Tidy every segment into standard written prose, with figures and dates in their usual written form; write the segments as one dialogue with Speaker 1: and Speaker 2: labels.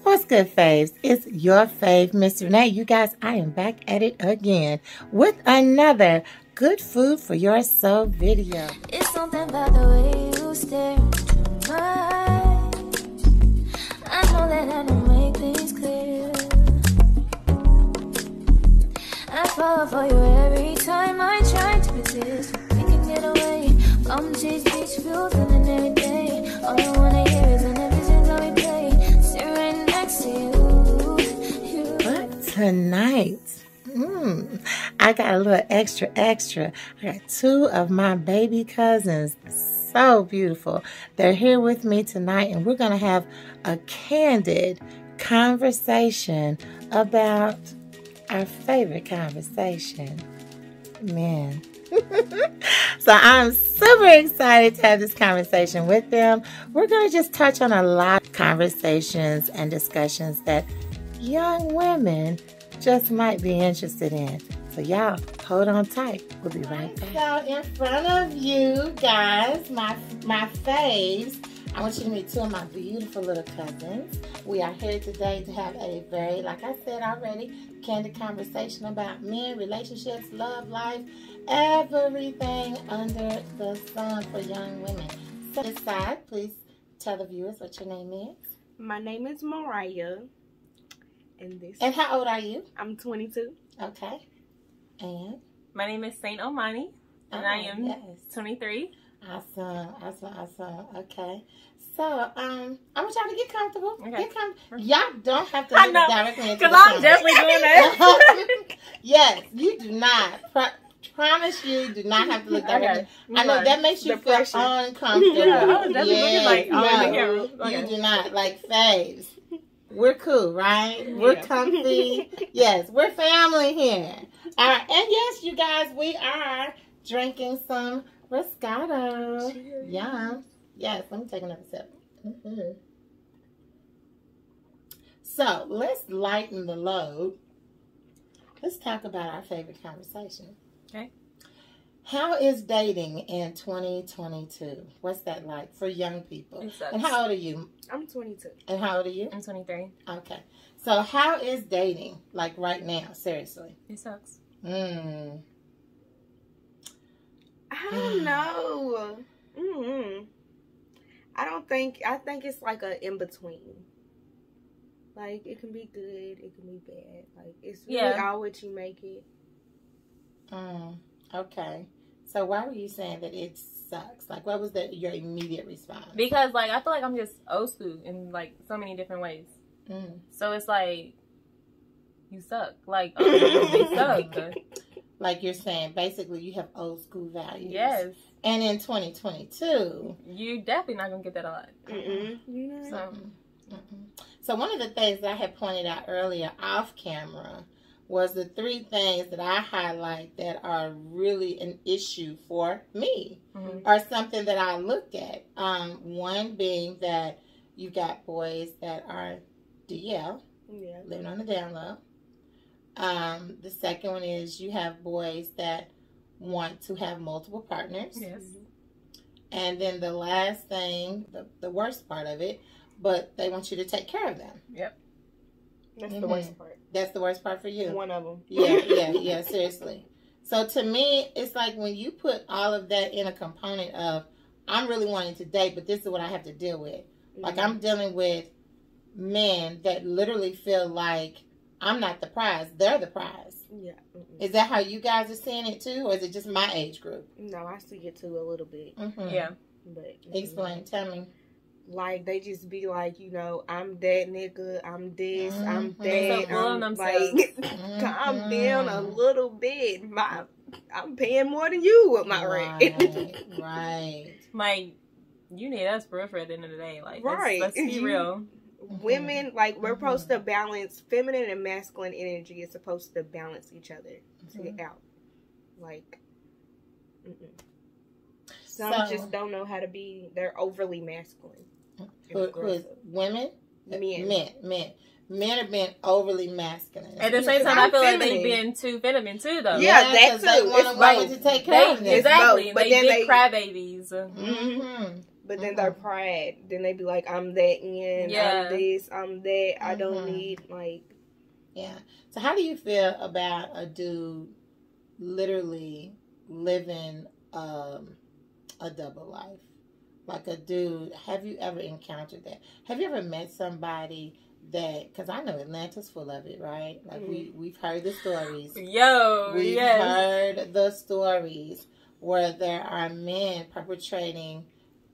Speaker 1: What's good, faves? It's your fave, Miss Renee. You guys, I am back at it again with another good food for your soul video.
Speaker 2: It's something about the way you stare into my eyes. I know that I don't make things clear. I fall for you every time I try to resist. We can get away from chase beach views and every day. All I wanna hear is an episode that we play. Sit right next to you.
Speaker 1: But tonight, I got a little extra. I got two of my baby cousins. So beautiful. They're here with me tonight, and we're going to have a candid conversation about our favorite conversation, men. So I'm super excited to have this conversation with them. We're going to just touch on a lot of conversations and discussions that young women just might be interested in. So y'all, hold on tight. We'll be right back. So in front of you guys, my faves, I want you to meet two of my beautiful little cousins. We are here today to have a very, like I said already, candid conversation about men, relationships, love, life, everything under the sun for young women. So this side, please tell the viewers what your name is.
Speaker 3: My name is Mariah.
Speaker 1: And how old are you?
Speaker 3: I'm 22.
Speaker 1: Okay. And?
Speaker 4: My name is Saint Omani, and I am 23.
Speaker 1: Awesome. Okay. So, I want y'all to get comfortable.
Speaker 4: Okay.
Speaker 1: Get comfortable. Y'all don't have to look directly into the
Speaker 4: because I'm
Speaker 1: camera.
Speaker 4: definitely doing that.
Speaker 1: Yes, you do not. Promise you do not have to look directly.
Speaker 4: Okay.
Speaker 1: I know that makes you feel uncomfortable.
Speaker 4: I was definitely looking like,
Speaker 1: no,
Speaker 4: in the camera. Okay.
Speaker 1: You do not. Like, faves. We're cool, right? We're comfy. Yes, we're family here. All right. And yes, you guys, we are drinking some Moscato.
Speaker 3: Cheers.
Speaker 1: Yum. Yes, let me take another sip. So, let's lighten the load. Let's talk about our favorite conversation.
Speaker 4: Okay.
Speaker 1: How is dating in 2022? What's that like for young people?
Speaker 4: It sucks.
Speaker 1: And how old are you?
Speaker 3: I'm 22.
Speaker 1: And how old are you?
Speaker 4: I'm 23.
Speaker 1: Okay. So how is dating like right now? Seriously.
Speaker 4: It sucks.
Speaker 3: I don't know. I think it's like a in-between. Like, it can be good, it can be bad. Like, it's really all what you make it.
Speaker 1: Okay. So why were you saying that it sucks? Like, what was your immediate response?
Speaker 4: Because, like, I feel like I'm just old school in, like, so many different ways. So it's like, you suck. Like, they suck.
Speaker 1: Like you're saying, basically, you have old school values.
Speaker 4: Yes.
Speaker 1: And in 2022,
Speaker 4: you definitely not going to get that a lot.
Speaker 1: So one of the things that I had pointed out earlier off camera was the three things that I highlight that are really an issue for me, or something that I look at. One being that you got boys that are DL, living on the down low. The second one is you have boys that want to have multiple partners.
Speaker 4: Yes.
Speaker 1: And then the last thing, the worst part of it, but they want you to take care of them.
Speaker 4: Yep.
Speaker 3: That's the worst part.
Speaker 1: That's the worst part for you?
Speaker 3: One of them.
Speaker 1: Yeah, seriously. So to me, it's like when you put all of that in a component of, I'm really wanting to date, but this is what I have to deal with. Like, I'm dealing with men that literally feel like I'm not the prize, they're the prize.
Speaker 3: Yeah.
Speaker 1: Is that how you guys are seeing it too, or is it just my age group?
Speaker 3: No, I see it too a little bit.
Speaker 4: Yeah.
Speaker 3: But
Speaker 1: Explain, tell me.
Speaker 3: Like, they just be like, you know, I'm that nigga, I'm this, I'm that.
Speaker 4: They so
Speaker 3: I'm like, calm down a little bit. I'm paying more than you with my rent.
Speaker 1: Right.
Speaker 4: Like, you need us for at the end of the day. Like, let's be real.
Speaker 3: Women, like, we're supposed to balance feminine and masculine energy. Is supposed to balance each other to get out. Like, some just don't know how to be. They're overly masculine.
Speaker 1: Women?
Speaker 3: Men.
Speaker 1: Men are being overly masculine.
Speaker 4: At the same time, I feel like they've been too feminine too, though.
Speaker 3: Yeah, that too.
Speaker 1: They want a woman to take care of them.
Speaker 4: Exactly.
Speaker 3: But
Speaker 4: they
Speaker 3: then
Speaker 4: big crybabies.
Speaker 3: But then their pride, then they be like, I'm that in, I'm this, I'm that, I don't need, like...
Speaker 1: Yeah. So how do you feel about a dude literally living a double life? Like a dude, have you ever encountered that? Have you ever met somebody that, because I know Atlanta's full of it, right? Like we've heard the stories. We've heard the stories where there are men perpetrating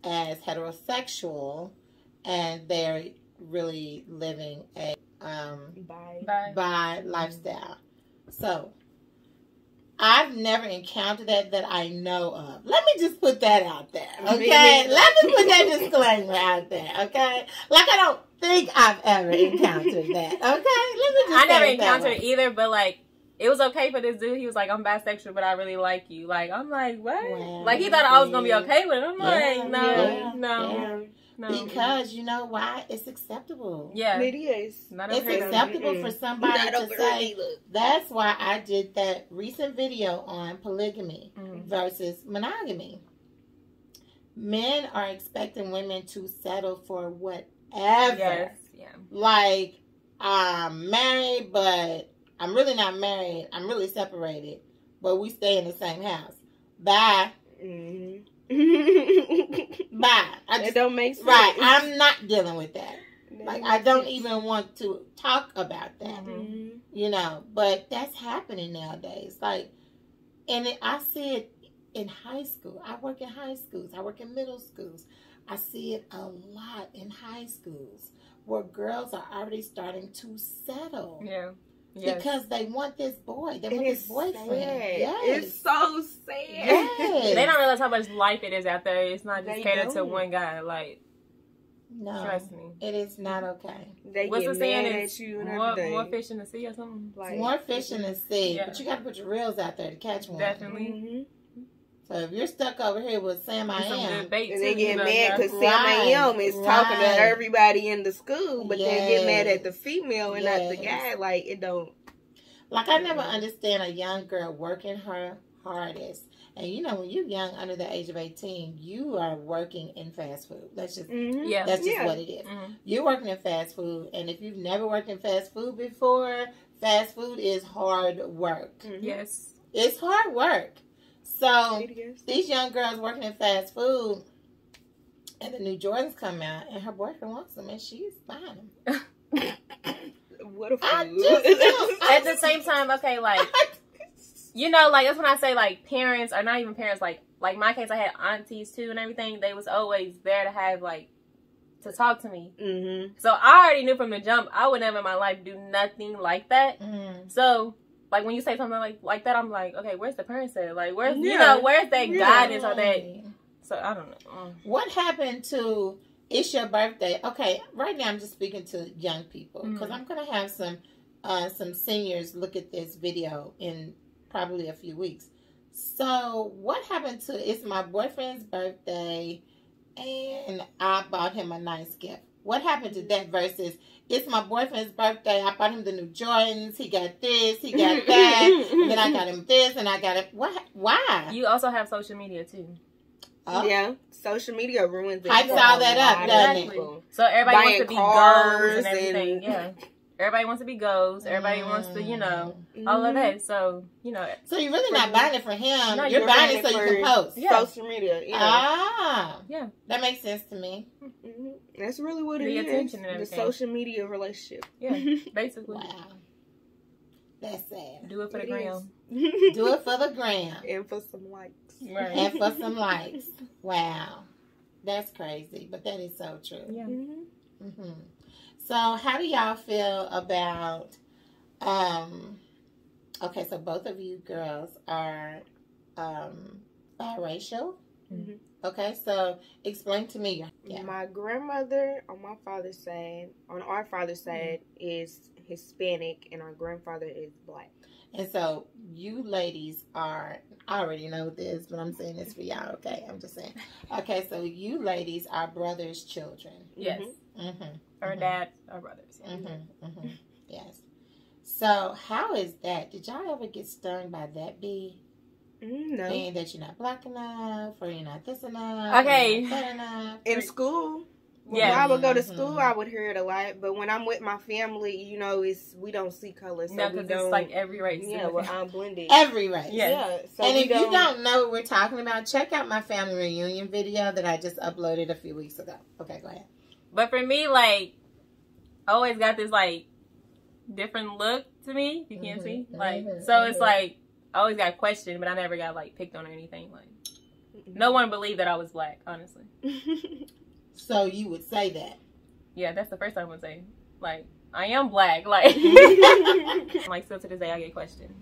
Speaker 1: as heterosexual, and they're really living a bi lifestyle. So I've never encountered that I know of. Let me just put that out there, okay? Let me put that disclaimer out there, okay? Like I don't think I've ever encountered that, okay? Let me just
Speaker 4: I never encountered it either, but like it was okay for this dude. He was like, I'm bisexual, but I really like you. Like, I'm like, what? Wow. Like, he thought I was going to be okay with it. I'm like, no.
Speaker 1: Because you know why? It's acceptable.
Speaker 4: Yeah.
Speaker 3: It is.
Speaker 1: It's acceptable for somebody to say, that's why I did that recent video on polygamy versus monogamy. Men are expecting women to settle for whatever.
Speaker 4: Yes. Yeah.
Speaker 1: Like, I'm married, but I'm really not married. I'm really separated, but we stay in the same house. Bye. Bye.
Speaker 3: It don't make sense.
Speaker 1: Right. I'm not dealing with that. Like, I don't even want to talk about that. You know, but that's happening nowadays. Like, and I see it in high school. I work in high schools. I work in middle schools. I see it a lot in high schools where girls are already starting to settle.
Speaker 4: Yeah. Yes.
Speaker 1: Because they want this boy. They want this boyfriend.
Speaker 3: Yes. It's so sad.
Speaker 1: Yes.
Speaker 4: They don't realize how much life it is out there. It's not just catered to one guy. Like,
Speaker 1: no,
Speaker 4: trust me.
Speaker 1: It is not okay.
Speaker 3: They
Speaker 4: What's
Speaker 3: get
Speaker 4: the saying?
Speaker 3: mad
Speaker 4: It's
Speaker 3: at you and
Speaker 4: more
Speaker 3: everything.
Speaker 4: fish in the sea or something?
Speaker 1: Like, more fish in the sea. But you got to put your reels out there to catch one.
Speaker 4: Definitely.
Speaker 1: So if you're stuck over here with Sam I Am,
Speaker 3: and they get mad because Sam I Am is talking to everybody in the school, but they get mad at the female and not the guy. Like, it don't.
Speaker 1: Like, I never understand a young girl working her hardest. And you know, when you're young, under the age of 18, you are working in fast food. That's just that's just what it is. You're working in fast food, and if you've never worked in fast food before, fast food is hard work.
Speaker 4: Yes,
Speaker 1: it's hard work. So these young girls working in fast food, and the new Jordans come out, and her boyfriend wants them, and she's buying them.
Speaker 3: What a fool.
Speaker 4: At the same time, okay, like, you know, like, that's when I say, like, parents, or not even parents, like my case, I had aunties, too, and everything. They was always there to have, like, to talk to me. So I already knew from the jump, I would never in my life do nothing like that. So, like, when you say something like that, I'm like, okay, where's the parents at? Like, where's, you know, where's that guidance or that? So, I don't know.
Speaker 1: What happened to, it's your birthday? Okay, right now I'm just speaking to young people, because I'm going to have some seniors look at this video in probably a few weeks. So, what happened to, it's my boyfriend's birthday, and I bought him a nice gift. What happened to that versus, it's my boyfriend's birthday, I bought him the new Jordans, he got this, he got that, and then I got him this, and I got it. What? Why?
Speaker 4: You also have social media, too.
Speaker 3: Yeah, social media ruins it.
Speaker 1: Hypes all that up, doesn't it?
Speaker 4: So everybody wants to be goals and everything. Yeah. Everybody wants to be goals. Everybody wants to, you know, all of that. So, you know.
Speaker 1: So you're really not buying it for him. No, you're buying it so you can post.
Speaker 3: Social media. Yeah.
Speaker 1: Ah. Yeah. That makes sense to me.
Speaker 3: That's really what it is. The social media relationship.
Speaker 4: Yeah, basically.
Speaker 1: Wow. That's sad.
Speaker 4: Do it for the gram.
Speaker 1: Do it for the gram.
Speaker 3: And for some likes.
Speaker 1: Right. And for some likes. Wow. That's crazy. But that is so true.
Speaker 4: Yeah.
Speaker 1: So how do y'all feel about, okay, so both of you girls are biracial. Okay, so explain to me.
Speaker 3: My grandmother on my father's side, on our father's side, is Hispanic, and our grandfather is black.
Speaker 1: And so you ladies are, I already know this, but I'm saying this for y'all, okay? I'm just saying. Okay, so you ladies are brothers' children.
Speaker 4: Yes. Our dads are brothers.
Speaker 1: Yes. So how is that? Did y'all ever get stung by that bee?
Speaker 3: No.
Speaker 1: Meaning that you're not black enough, or you're not this enough.
Speaker 4: Okay.
Speaker 1: You're not that enough.
Speaker 3: In school.
Speaker 4: Yeah.
Speaker 3: When I would go to school, I would hear it a lot. But when I'm with my family, you know, we don't see color. So
Speaker 4: because it's like every race.
Speaker 3: Yeah, well, I'm blended.
Speaker 1: Every race.
Speaker 3: Yeah. So
Speaker 1: and if you don't know what we're talking about, check out my family reunion video that I just uploaded a few weeks ago. Okay, go ahead.
Speaker 4: But for me, like, I always got this, like, different look to me. You can't see. Like, so it's like, I always got questioned, but I never got, like, picked on or anything. Like, no one believed that I was black, honestly.
Speaker 1: So you would say that?
Speaker 4: Yeah, that's the first time I would say. Like, I am black. Like, like still to this day, I get questioned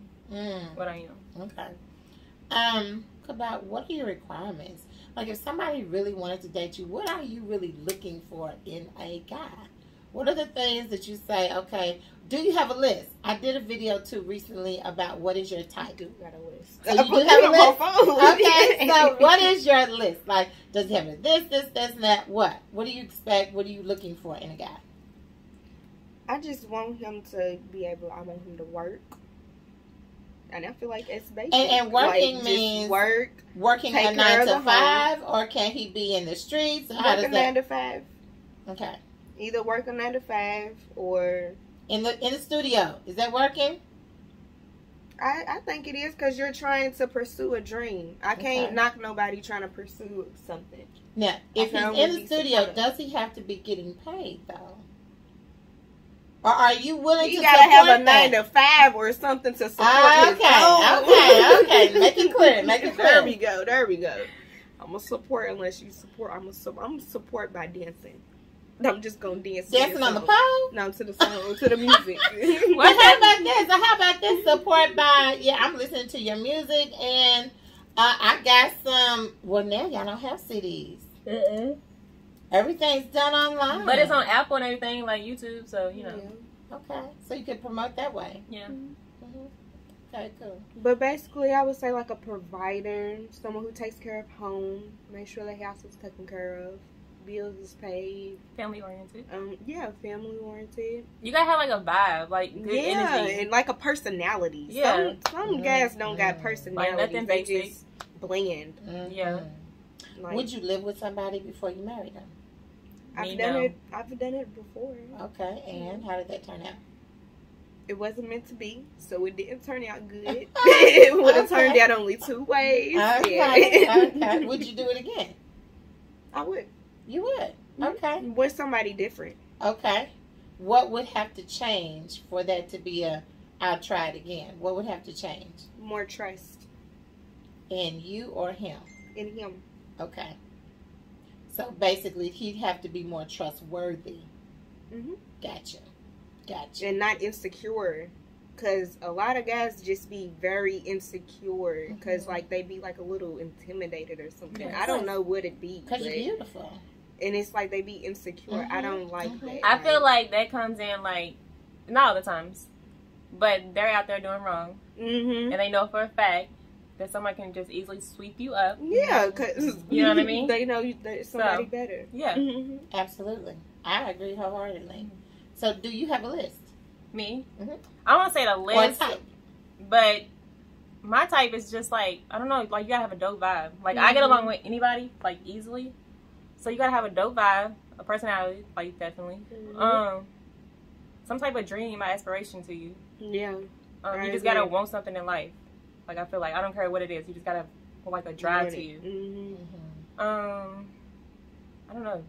Speaker 4: what I am.
Speaker 1: Okay. About what are your requirements? Like, if somebody really wanted to date you, what are you really looking for in a guy? What are the things that you say, okay, do you have a list? I did a video, too, recently about what is your type.
Speaker 3: I do got a list.
Speaker 1: So you do have a list? Okay, so what is your list? Like, does he have this, and that? What? What do you expect? What are you looking for in a guy?
Speaker 3: I just want him to be able, I want him to work. And I feel like it's basic.
Speaker 1: And working
Speaker 3: like,
Speaker 1: means
Speaker 3: working
Speaker 1: a 9 to 5, or can he be in the streets? How does that?
Speaker 3: 9 to 5.
Speaker 1: Okay.
Speaker 3: Either work a 9 to 5 or
Speaker 1: in the studio. Is that working?
Speaker 3: I think it is, because you're trying to pursue a dream. I can't knock nobody trying to pursue something.
Speaker 1: Now, if he's in the studio, does he have to be getting paid though? Or are you willing to support that?
Speaker 3: You gotta have a 9 to 5 or something to support his own.
Speaker 1: Okay. Make it clear.
Speaker 3: There we go. I'm gonna support unless you support. I'm gonna support by dancing. I'm just gonna dance.
Speaker 1: Dancing on the pole?
Speaker 3: No, to the song, to the music.
Speaker 1: Well, how about this? Support by, I'm listening to your music, and I got some. Well, now y'all don't have CDs. Everything's done online.
Speaker 4: But it's on Apple and everything, like YouTube, so, you know.
Speaker 1: Yeah. Okay, so you can promote that way.
Speaker 4: Yeah.
Speaker 1: Okay, cool.
Speaker 3: But basically, I would say like a provider, someone who takes care of home, make sure the house is taken care of, bills is paid.
Speaker 4: Family oriented.
Speaker 3: Family oriented.
Speaker 4: You gotta have like a vibe, like good energy.
Speaker 3: And like a personality.
Speaker 4: Yeah.
Speaker 3: Some guys don't got personality.
Speaker 4: Like nothing
Speaker 3: they
Speaker 4: basic.
Speaker 3: just bland.
Speaker 4: Yeah.
Speaker 3: Like,
Speaker 1: would you live with somebody before you married them?
Speaker 3: I've done it before.
Speaker 1: Okay, and how did that turn out?
Speaker 3: It wasn't meant to be, so it didn't turn out good. It would have turned out only 2 ways.
Speaker 1: Okay. Would you do it again?
Speaker 3: I would.
Speaker 1: You would? Okay.
Speaker 3: With somebody different.
Speaker 1: Okay. What would have to change for that to be I'll try it again? What would have to change?
Speaker 3: More trust.
Speaker 1: In you or him?
Speaker 3: In him.
Speaker 1: Okay. So basically, he'd have to be more trustworthy. Gotcha.
Speaker 3: And not insecure. Because a lot of guys just be very insecure. Because like they be like a little intimidated or something.
Speaker 1: Yes.
Speaker 3: I don't know what it be.
Speaker 1: Because you're beautiful.
Speaker 3: And it's like they be insecure. I don't like that.
Speaker 4: I feel like that comes in like, not all the times, but they're out there doing wrong. And they know for a fact that someone can just easily sweep you up.
Speaker 3: Yeah, because
Speaker 4: you know what I mean?
Speaker 3: They know there's somebody better.
Speaker 4: Yeah.
Speaker 1: Absolutely. I agree wholeheartedly. So do you have a list?
Speaker 4: Me? I don't want to say the list, but my type is just like, I don't know, like you gotta have a dope vibe. Like I get along with anybody, like easily. So you gotta have a dope vibe, a personality, like definitely. Some type of dream, aspiration to you.
Speaker 3: Yeah.
Speaker 4: You just gotta want something in life. Like I feel like I don't care what it is, you just gotta have like a drive to you. I don't know.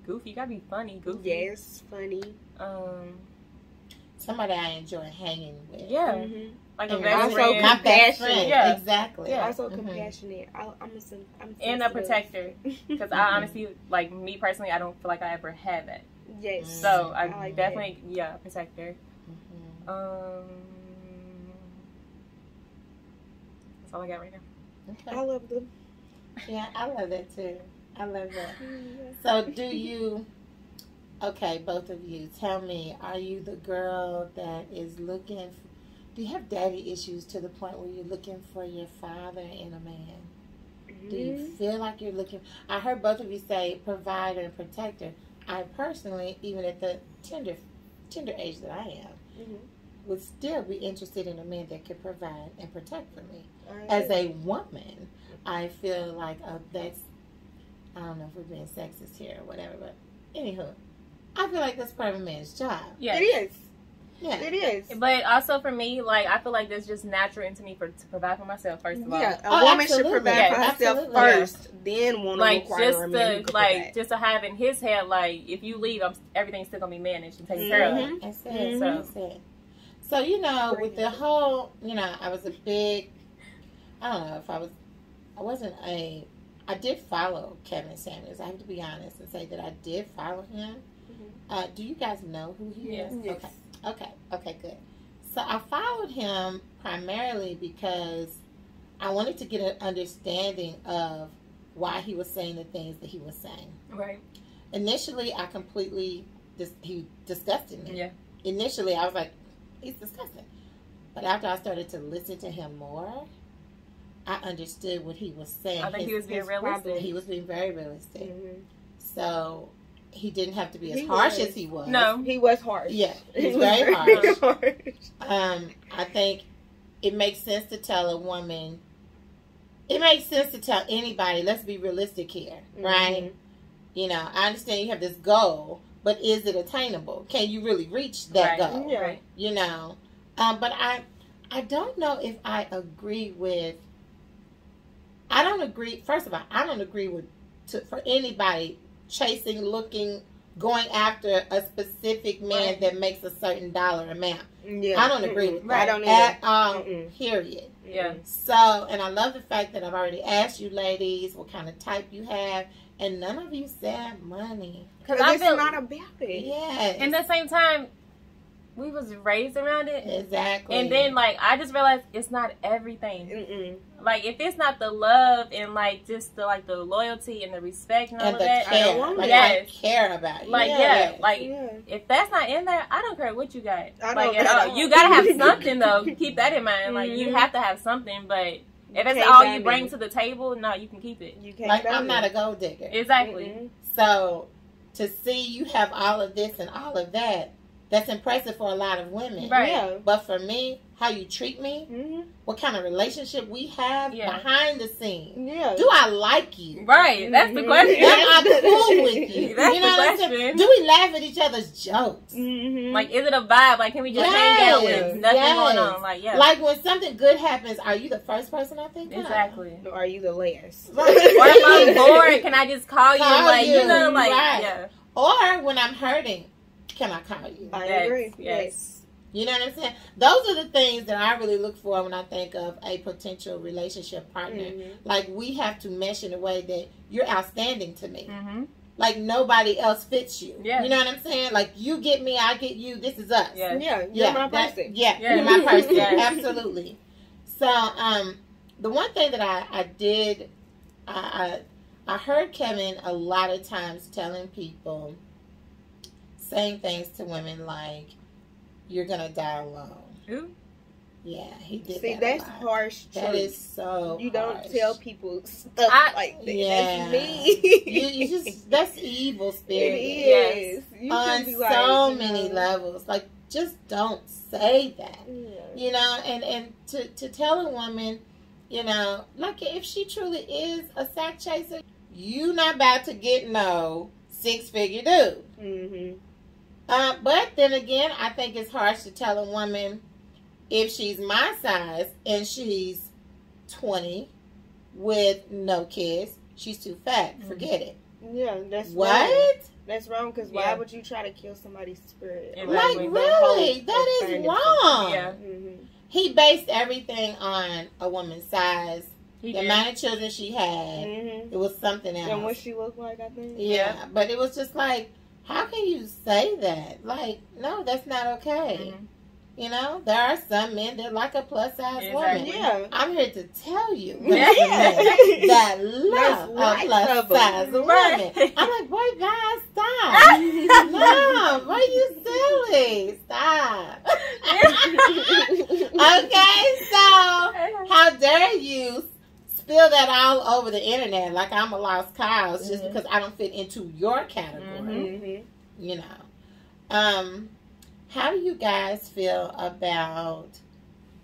Speaker 4: Goofy, you gotta be funny. Goofy.
Speaker 3: Yes, funny.
Speaker 1: Somebody I enjoy hanging with.
Speaker 4: Yeah. Like a
Speaker 3: best
Speaker 4: friend.
Speaker 1: My best friend.
Speaker 4: Yeah.
Speaker 1: Exactly.
Speaker 3: Yeah. Also compassionate. I'm
Speaker 4: and a protector. Because I honestly, like me personally, I don't feel like I ever had that.
Speaker 3: Yes.
Speaker 4: So I
Speaker 3: like
Speaker 4: definitely, a protector. That's all I got right now.
Speaker 1: Okay.
Speaker 3: I love them.
Speaker 1: Yeah, I love that too. I love that. So do you, okay, both of you, tell me, are you the girl that is looking, do you have daddy issues to the point where you're looking for your father in a man? Do you feel like you're looking, I heard both of you say provider and protector. I personally, even at the tender age that I am, would still be interested in a man that could provide and protect for me. As a woman, I feel like that's, I don't know if we're being sexist here or whatever, but anywho, I feel like that's part of a man's job.
Speaker 4: Yeah,
Speaker 3: it is.
Speaker 1: Yeah,
Speaker 3: it is.
Speaker 4: But also for me, like, I feel like that's just natural into me to provide for myself first of all.
Speaker 3: Yeah, a woman should provide for herself first, then want to
Speaker 4: like
Speaker 3: require a man to provide.
Speaker 4: just to have in his head, like, if you leave, everything's still gonna be managed and taken care of.
Speaker 1: That's it. So you know, with the whole, you know, I was a big, I don't know if I did follow Kevin Samuels. I have to be honest and say that I did follow him. Do you guys know who he is?
Speaker 3: Yes.
Speaker 1: Okay, good. So I followed him primarily because I wanted to get an understanding of why he was saying the things that he was saying.
Speaker 4: Right.
Speaker 1: Initially, he disgusted me. Yeah. Initially, I was like, he's disgusting. But after I started to listen to him more, I understood what he was saying.
Speaker 4: I think he was being realistic.
Speaker 1: He was being very realistic. So he didn't have to be as harsh as he was.
Speaker 3: No, he was harsh.
Speaker 1: Yeah, he was very harsh. I think it makes sense to tell a woman. It makes sense to tell anybody. Let's be realistic here, right? You know, I understand you have this goal, but is it attainable? Can you really reach that goal?
Speaker 3: Yeah.
Speaker 1: You know, but I don't know if I agree with. I don't agree. First of all, I don't agree with for anybody chasing, looking, going after a specific man that makes a certain dollar amount. Yeah. I don't agree with that at all, period.
Speaker 4: Yeah.
Speaker 1: So, and I love the fact that I've already asked you ladies what kind of type you have, and none of you said money.
Speaker 3: Because I feel not about it.
Speaker 1: Yes.
Speaker 4: And at the same time, we was raised around it.
Speaker 1: Exactly.
Speaker 4: And then, like, I just realized it's not everything. Like, if it's not the love and, like, just the, like, the loyalty and the respect and all of that.
Speaker 1: Care. I care about you.
Speaker 4: Like, if that's not in there, I don't care what you got. You gotta have something, though. Keep that in mind. Like, you have to have something, but if that's all you bring to the table, no, you can keep it.
Speaker 3: You can't.
Speaker 1: Like, I'm not a gold digger.
Speaker 4: Exactly.
Speaker 1: So, to see you have all of this and all of that, that's impressive for a lot of women.
Speaker 4: Right. Yeah.
Speaker 1: But for me, how you treat me, what kind of relationship we have behind the scenes. Yeah. Do I like you?
Speaker 4: Right. That's the question.
Speaker 1: Am I cool with you?
Speaker 4: That's
Speaker 1: you know
Speaker 4: the question.
Speaker 1: Do we laugh at each other's jokes?
Speaker 4: Like, is it a vibe? Like, can we just hang out with nothing going on? Like,
Speaker 1: Like, when something good happens, are you the first person I think of?
Speaker 4: Exactly.
Speaker 3: Or are you the last?
Speaker 1: Right.
Speaker 4: Or if I'm bored, can I just call you? Like, you know, like,
Speaker 1: Or when I'm hurting, can I call you?
Speaker 3: I agree.
Speaker 4: Yes.
Speaker 1: You know what I'm saying? Those are the things that I really look for when I think of a potential relationship partner. Like, we have to mesh in a way that you're outstanding to me. Like, nobody else fits you. Yeah. You know what I'm saying? Like, you get me, I get you. This is us.
Speaker 3: You're my person.
Speaker 1: You're my person. Absolutely. So, the one thing that I did, I heard Kevin a lot of times telling people, saying things to women like, "You're gonna die alone."
Speaker 4: Who?
Speaker 1: Yeah, he did.
Speaker 3: See, that's harsh.
Speaker 1: That is so.
Speaker 3: You
Speaker 1: harsh.
Speaker 3: don't tell people stuff like that.
Speaker 1: Yeah,
Speaker 3: that's me.
Speaker 1: you just that's evil spirit.
Speaker 3: It is.
Speaker 1: You on so many levels. Like, just don't say that. You know, and to tell a woman, you know, like, if she truly is a sack chaser, you not about to get no 6-figure dude. But then again, I think it's harsh to tell a woman, if she's my size and she's 20 with no kids, she's too fat. Forget it.
Speaker 3: Yeah, that's
Speaker 1: what?
Speaker 3: Wrong. That's wrong, because why would you try to kill somebody's spirit?
Speaker 1: Like, really? That is wrong. Yeah. He based everything on a woman's size. The amount of children she had. It was something else.
Speaker 3: And what she looked like, I think.
Speaker 1: Yeah, but it was just like, how can you say that? Like, no, that's not okay. You know, there are some men that like a plus-size woman. Yeah. I'm here to tell you that love a plus-size woman. I'm like, boy, guys, stop. No, boy, you silly. Stop. Okay, so how dare you spill that all over the internet like I'm a lost cause just because I don't fit into your category. You know. How do you guys feel about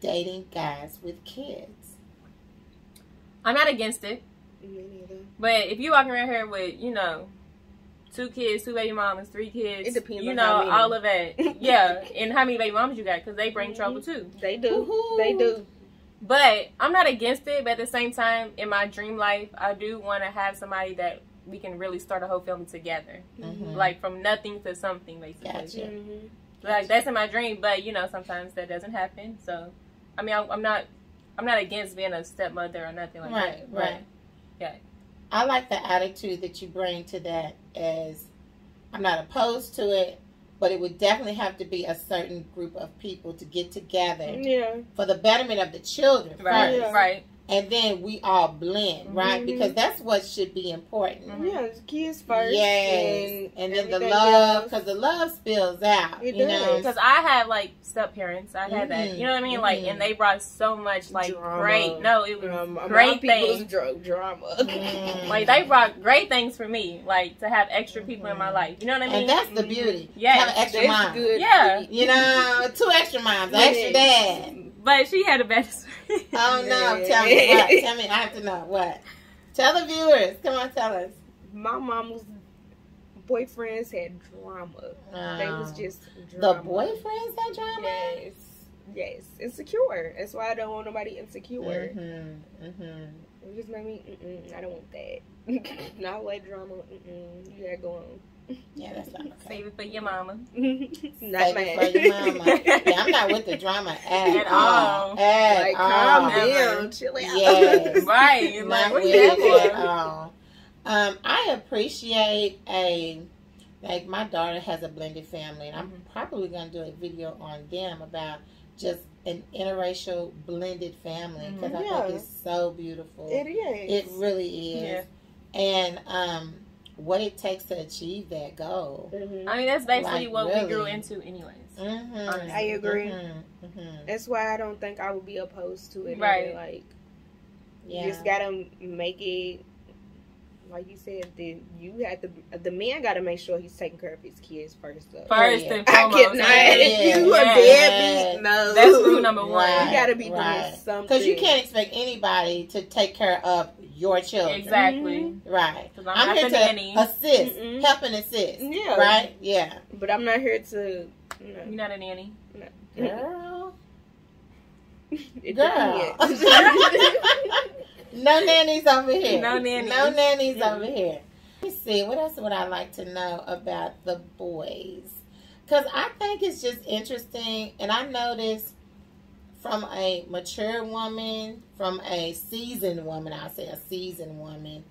Speaker 1: dating guys with kids?
Speaker 4: I'm not against it.
Speaker 3: Me neither.
Speaker 4: But if you walking around here with, 2 kids, 2 baby mamas, 3 kids,
Speaker 3: it depends on how many.
Speaker 4: all of that. Yeah, and how many baby mamas you got, because they bring trouble too.
Speaker 3: They do.
Speaker 1: Woo-hoo.
Speaker 3: They do.
Speaker 4: But I'm not against it, but at the same time, in my dream life, I do want to have somebody that we can really start a whole family together.
Speaker 1: Mm-hmm.
Speaker 4: Like, from nothing to something, basically.
Speaker 1: Gotcha.
Speaker 3: Mm-hmm.
Speaker 4: Like, that's in my dream, but, sometimes that doesn't happen. So, I mean, I'm not against being a stepmother or nothing like that.
Speaker 1: Right.
Speaker 4: Yeah.
Speaker 1: I like the attitude that you bring to that, as I'm not opposed to it, but it would definitely have to be a certain group of people to get together for the betterment of the children
Speaker 4: Right,
Speaker 1: first.
Speaker 4: right.
Speaker 1: And then we all blend, right?
Speaker 3: Mm-hmm.
Speaker 1: Because that's what should be important.
Speaker 4: Mm-hmm.
Speaker 3: Yeah, it's kids first.
Speaker 1: Yes. And then the
Speaker 3: everything
Speaker 1: love,
Speaker 3: else.
Speaker 1: because the love spills out.
Speaker 3: It
Speaker 1: you
Speaker 3: does.
Speaker 1: know?
Speaker 4: Because I had, like, step-parents. I had that. You know what I mean? Like, and they brought so much, like,
Speaker 3: Drama.
Speaker 4: great. No, it was
Speaker 3: great
Speaker 4: great things.
Speaker 3: Drama.
Speaker 4: Like, they brought great things for me. Like, to have extra people in my life. You know what I mean?
Speaker 1: And that's the beauty.
Speaker 4: Yes.
Speaker 1: Have an extra
Speaker 3: That's
Speaker 1: mom.
Speaker 3: good.
Speaker 4: Yeah.
Speaker 1: You know, 2 extra moms, an extra dad.
Speaker 4: But she had a better story.
Speaker 1: Oh no!
Speaker 3: Yeah.
Speaker 1: Tell me what? Tell me. I have to know what. Tell the viewers. Come on, tell us.
Speaker 3: My mama's boyfriends had drama. They was just
Speaker 1: the
Speaker 3: drama.
Speaker 1: boyfriends had drama.
Speaker 3: Yes, insecure. That's why I don't want nobody insecure.
Speaker 1: Mm-hmm. Mm-hmm.
Speaker 3: It just made me. I don't want that. Not like drama. You gotta go on.
Speaker 1: Yeah, that's not okay.
Speaker 4: Save it for your mama.
Speaker 3: Not
Speaker 1: Save
Speaker 3: mad.
Speaker 1: it for your mama. Yeah, I'm not with the drama at all.
Speaker 3: Like, calm down, chill out.
Speaker 1: Yes.
Speaker 4: Right. You're
Speaker 1: Not
Speaker 4: like, what
Speaker 1: with
Speaker 4: you
Speaker 1: it
Speaker 4: there
Speaker 1: at all. I appreciate like my daughter has a blended family, and I'm probably going to do a video on them about just an interracial blended family, because I think it's so beautiful.
Speaker 3: It is.
Speaker 1: It really is.
Speaker 4: Yeah.
Speaker 1: And what it takes to achieve that goal.
Speaker 3: Mm-hmm.
Speaker 4: I mean, that's basically
Speaker 1: Like,
Speaker 4: what
Speaker 1: really.
Speaker 4: we grew into anyways.
Speaker 1: Mm-hmm.
Speaker 3: I agree.
Speaker 1: Mm-hmm. Mm-hmm.
Speaker 3: That's why I don't think I would be opposed to it.
Speaker 4: Right.
Speaker 3: Either. Like,
Speaker 1: Yeah.
Speaker 3: you just gotta make it. Like you said, the man got to make sure he's taking care of his kids first. Though.
Speaker 4: First
Speaker 1: Yeah.
Speaker 4: and
Speaker 3: I
Speaker 4: foremost.
Speaker 3: cannot.
Speaker 1: Yeah.
Speaker 3: You a
Speaker 4: Yeah.
Speaker 3: deadbeat? No,
Speaker 4: That's rule number one.
Speaker 1: Right.
Speaker 3: You gotta be
Speaker 1: Right.
Speaker 3: doing something.
Speaker 1: Because you can't expect anybody to take care of your children.
Speaker 4: Exactly.
Speaker 1: Right.
Speaker 4: 'Cause
Speaker 1: I'm
Speaker 4: not
Speaker 1: here
Speaker 4: the
Speaker 1: to
Speaker 4: nanny.
Speaker 1: assist,
Speaker 3: Mm-mm.
Speaker 1: help and assist.
Speaker 3: Yeah.
Speaker 1: Right? Yeah.
Speaker 3: But I'm not here to.
Speaker 4: You're not a nanny.
Speaker 1: Girl.
Speaker 3: It
Speaker 1: Girl.
Speaker 3: depends.
Speaker 1: No nannies over here.
Speaker 4: No nannies.
Speaker 1: No nannies over here. Let me see. What else would I like to know about the boys? Because I think it's just interesting. And I noticed from a mature woman, from a seasoned woman, I'll say a seasoned woman,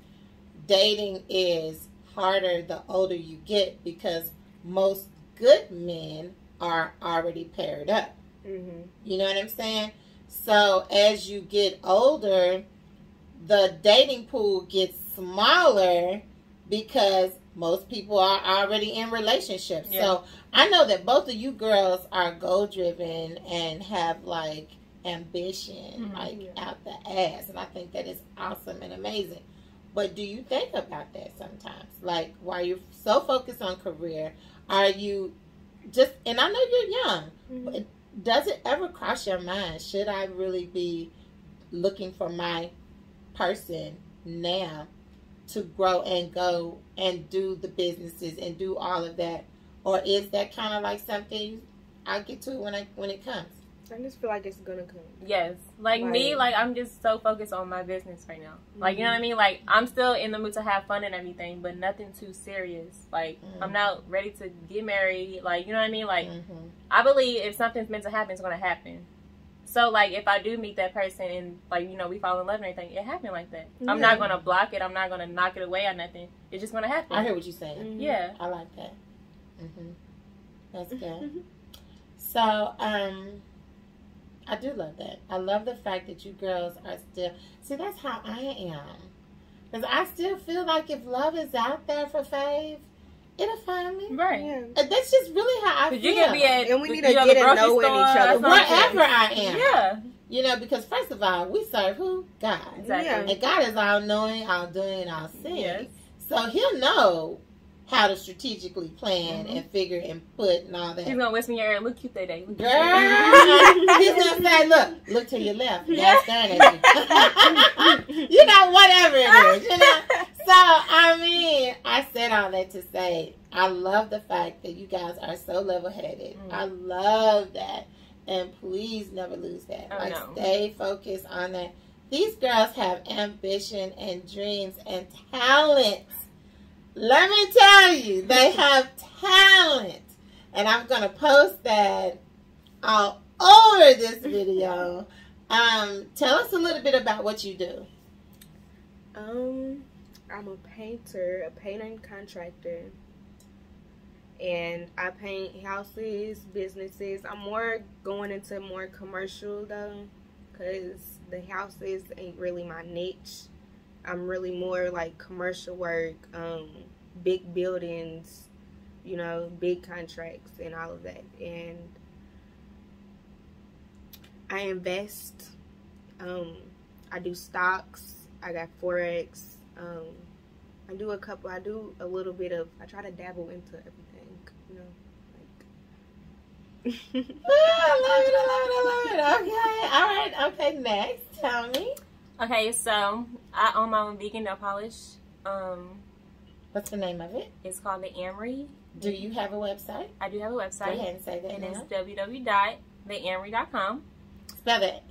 Speaker 1: dating is harder the older you get, because most good men are already paired up.
Speaker 3: Mm-hmm.
Speaker 1: You know what I'm saying? So as you get older, the dating pool gets smaller because most people are already in relationships.
Speaker 4: Yeah.
Speaker 1: So I know that both of you girls are goal driven and have like ambition, out the ass. And I think that is awesome and amazing. But do you think about that sometimes? Like, while you're so focused on career, are you just, and I know you're young, but does it ever cross your mind, should I really be looking for my person now to grow and go and do the businesses and do all of that? Or is that kind of like something I'll get to when it comes?
Speaker 3: I just feel like it's gonna come.
Speaker 4: Yes. Like me, like I'm just so focused on my business right now. Like, you know what I mean? Like, I'm still in the mood to have fun and everything, but nothing too serious. Like, I'm not ready to get married. Like, you know what I mean? Like, I believe if something's meant to happen, it's going to happen. So, like, if I do meet that person and, like, you know, we fall in love and everything, it happened like that. I'm not going to block it. I'm not going to knock it away or nothing. It's just going to happen.
Speaker 1: I hear what you're saying.
Speaker 4: Yeah.
Speaker 1: I like that. That's good. So, I do love that. I love the fact that you girls are still... See, that's how I am. Because I still feel like if love is out there for Fav, it'll find me.
Speaker 4: Right.
Speaker 3: Yeah.
Speaker 1: And that's just really how I feel.
Speaker 4: You can be at,
Speaker 3: And we need to
Speaker 4: you know,
Speaker 3: get
Speaker 4: the
Speaker 3: to
Speaker 4: grocery
Speaker 3: know
Speaker 4: store
Speaker 3: each other.
Speaker 4: or something.
Speaker 1: Wherever I am.
Speaker 4: Yeah.
Speaker 1: You know, because first of all, we serve who? God.
Speaker 4: Exactly.
Speaker 3: Yeah.
Speaker 1: And God is all-knowing, all-doing, and all-seeing.
Speaker 4: Yes.
Speaker 1: So he'll know how to strategically plan and figure and put and all that.
Speaker 4: He's gonna whisper in your ear, look cute that day.
Speaker 1: Girl, he's gonna say, look to your left. God's staring at you. You know, whatever it is, you know. So, I mean, I said all that to say, I love the fact that you guys are so level-headed. I love that. And please never lose that. Stay focused on that. These girls have ambition and dreams and talent. Let me tell you, they have talent. And I'm going to post that all over this video. Tell us a little bit about what you do.
Speaker 3: I'm a painter, a painting contractor. And I paint houses, businesses. I'm more going into more commercial, though, because the houses ain't really my niche. I'm really more like commercial work, big buildings, you know, big contracts and all of that. And I invest. I do stocks. I got Forex. I do a little bit of, I try to dabble into everything, you know.
Speaker 1: I love it. Okay. All right. Okay, next. Tell me.
Speaker 4: Okay, so I own my own vegan nail polish.
Speaker 1: What's the name of it?
Speaker 4: It's called the Aint Me.
Speaker 1: Do you have a website?
Speaker 4: I do have a website.
Speaker 1: Go ahead and say that
Speaker 4: and
Speaker 1: now.
Speaker 4: It's www.theaintme.com.
Speaker 1: Spell it.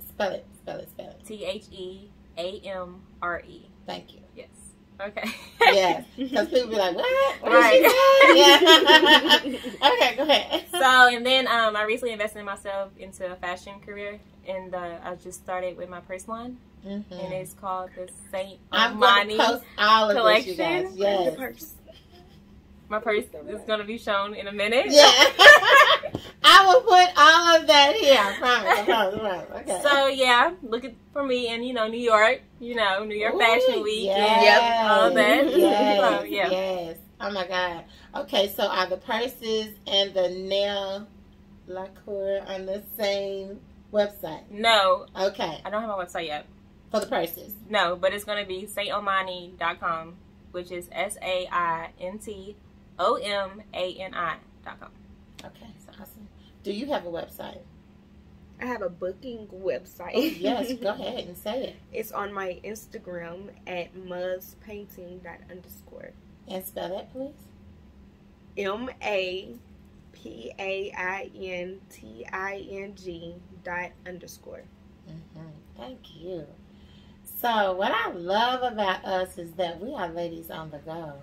Speaker 4: TheAmre.
Speaker 1: Thank you.
Speaker 4: Yes. Okay.
Speaker 1: Yes. Because people be like, what?
Speaker 4: Right.
Speaker 1: Yeah. Okay, go ahead.
Speaker 4: So, and then I recently invested in myself into a fashion career. And I just started with my purse line. And it's called the Saint Omani collection.
Speaker 1: This, you guys. Yes.
Speaker 3: The purse.
Speaker 4: My purse is going to be shown in a minute.
Speaker 1: Yeah. I will put all of that here. I promise. Okay.
Speaker 4: So, yeah, look for me in, New York. New York Fashion Week.
Speaker 1: Yes.
Speaker 4: All that.
Speaker 1: Yes.
Speaker 4: So, yeah.
Speaker 1: Yes. Oh, my God. Okay, so are the purses and the nail lacquer on the same website?
Speaker 4: No.
Speaker 1: Okay.
Speaker 4: I don't have a website yet.
Speaker 1: For the purses?
Speaker 4: No, but it's going to be saintomani.com, which is SAINTOMANI.com.
Speaker 1: Okay, that's awesome. Do you have a website?
Speaker 3: I have a booking website.
Speaker 1: Oh, yes, go ahead and say it.
Speaker 3: It's on my Instagram at muzpainting._.
Speaker 1: And spell that, please.
Speaker 3: MAPAINTING._.
Speaker 1: Thank you. So what I love about us is that we are ladies on the go.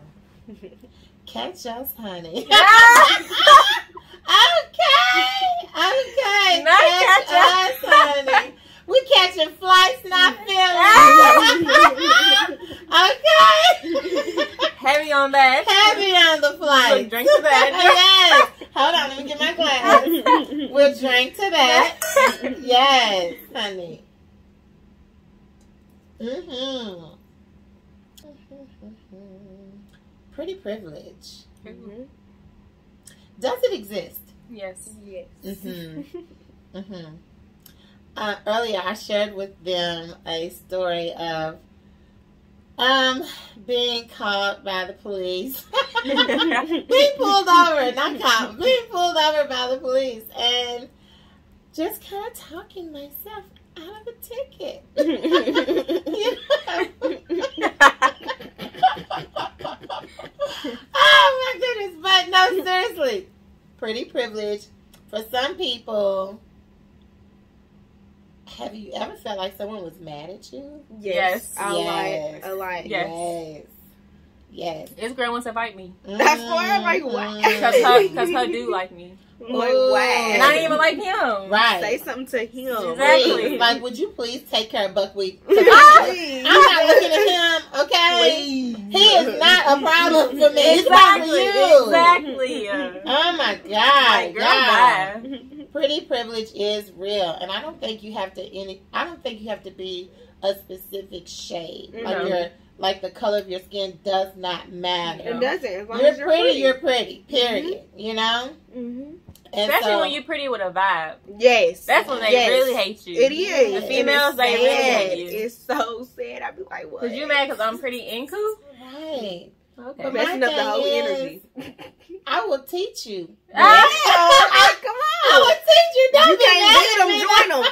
Speaker 1: Catch us, honey. Okay. Catch us, honey. We catching flights, not feelings. Okay.
Speaker 4: Heavy on that.
Speaker 1: Heavy on the flight.
Speaker 4: We'll drink to that.
Speaker 1: Yes. Hold on, let me get my glass. We'll drink to that. Yes, honey. Pretty privilege. Does it exist?
Speaker 4: Yes.
Speaker 1: Earlier, I shared with them a story of being caught by the police. Being pulled over, not caught. Being pulled over by the police, and just kind of talking myself out of a ticket. Oh my goodness, but no, seriously, pretty privileged. For some people, have you ever felt like someone was mad at you?
Speaker 4: Yes.
Speaker 3: A lot.
Speaker 1: Yes.
Speaker 4: This girl wants to fight me.
Speaker 3: That's why I'm like, what?
Speaker 4: Because her dude like me.
Speaker 3: Like, what?
Speaker 4: And I didn't even like him.
Speaker 1: Right.
Speaker 3: Say something to him.
Speaker 4: Exactly.
Speaker 1: Please. Like, would you please take care of Buckwheat? I'm not looking at him, okay? Please. He is not a problem for me. It's not for you.
Speaker 4: Exactly.
Speaker 1: Oh my God.
Speaker 4: Like, girl, bye.
Speaker 1: Pretty privilege is real, and I don't think you have to be a specific shade. Like the color of your skin does not matter.
Speaker 3: It doesn't. As long
Speaker 1: you're
Speaker 3: as
Speaker 1: pretty, you're pretty. Period. You know.
Speaker 4: Especially when you're pretty with a vibe.
Speaker 3: Yes.
Speaker 4: That's when they really hate you.
Speaker 3: It is.
Speaker 4: The females, they really hate you.
Speaker 3: It's so sad. I be like, what?
Speaker 4: Cause you mad because I'm pretty and cool?
Speaker 1: Right.
Speaker 4: Okay.
Speaker 1: But
Speaker 3: Messing up the whole energy.
Speaker 1: I will teach you.
Speaker 3: Come on.
Speaker 1: I will teach you. Don't
Speaker 3: You
Speaker 1: be
Speaker 3: can't
Speaker 1: mad
Speaker 3: beat
Speaker 1: at me.
Speaker 3: them, join them.